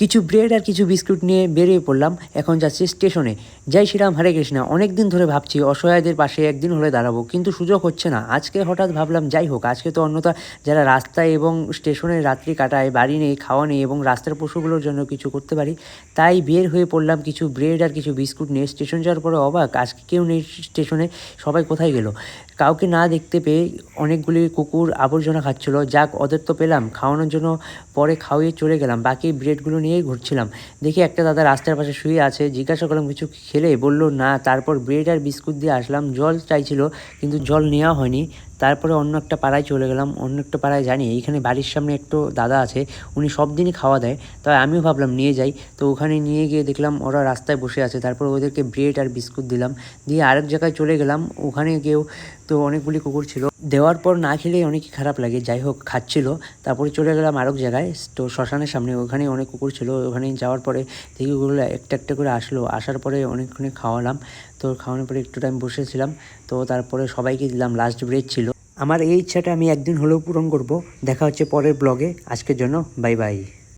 কিছু ব্রেড আর কিছু বিস্কুট নিয়ে বেরিয়ে পড়লাম। এখন যাচ্ছি স্টেশনে। জয় শ্রীরাম, হরে কৃষ্ণা। অনেক দিন ধরে ভাবছি অসহায়দের পাশে একদিন হলে দাঁড়াবো, কিন্তু সুযোগ হচ্ছে না। আজকে হঠাৎ ভাবলাম যাই হোক, আজকে তো অন্যথা যারা রাস্তায় এবং স্টেশনে রাত্রি কাটায়, বাড়ি নেই, খাওয়া নেই এবং রাস্তার পশুগুলোর জন্য কিছু করতে পারি। তাই বের হয়ে পড়লাম কিছু ব্রেড আর কিছু বিস্কুট নিয়ে। স্টেশন যাওয়ার পরে অবাক, আজকে কেউ নেই স্টেশনে, সবাই কোথায় গেল। কাউকে না দেখতে পেয়ে অনেকগুলি কুকুর আবর্জনা খাচ্ছিলো। যাক, ওদের তো পেলাম খাওয়ানোর জন্য, পরে খাওয়িয়ে চলে গেলাম। বাকি ব্রেডগুলো নিয়েই ঘুরছিলাম। দেখি একটা দাদা রাস্তার পাশে শুয়ে আছে, জিজ্ঞাসা করলাম কিছু খেলে, বললো না। তারপর ব্রেড আর বিস্কুট দিয়ে আসলাম। জল চাইছিল কিন্তু জল নেওয়া হয়নি। তারপরে অন্য একটা পাড়ায় চলে গেলাম। অন্য একটা পাড়ায় জানি এইখানে বাড়ির সামনে একটু দাদা আছে, উনি সব দিনই খাওয়া দেয়। তাই আমিও ভাবলাম নিয়ে যাই। তো ওখানে নিয়ে গিয়ে দেখলাম ওরা রাস্তায় বসে আছে। তারপর ওদেরকে ব্রেড আর বিস্কুট দিলাম, দিয়ে আরেক জায়গায় চলে গেলাম। ওখানে গিয়েও তো অনেকগুলি কুকুর ছিল, দেওয়ার পর না খেলেই অনেকই খারাপ লাগে। যাই হোক, খাচ্ছিল। তারপরে চলে গেলাম আরেক জায়গায়, তো শ্মশানের সামনে, ওখানে অনেক কুকুর ছিল। ওখানে যাওয়ার পরে দেখি ওগুলো একটা একটা করে আসলো। আসার পরে অনেকক্ষণ খাওয়ালাম। তো খাওয়ানোর পরে একটু টাইম বসেছিলাম। তো তারপরে সবাইকে দিলাম, লাস্ট ব্রেড ছিল। আমার এই ইচ্ছাটা আমি একদিন হলেও পূরণ করব। দেখা হচ্ছে পরের ব্লগে। আজকের জন্য বাই বাই।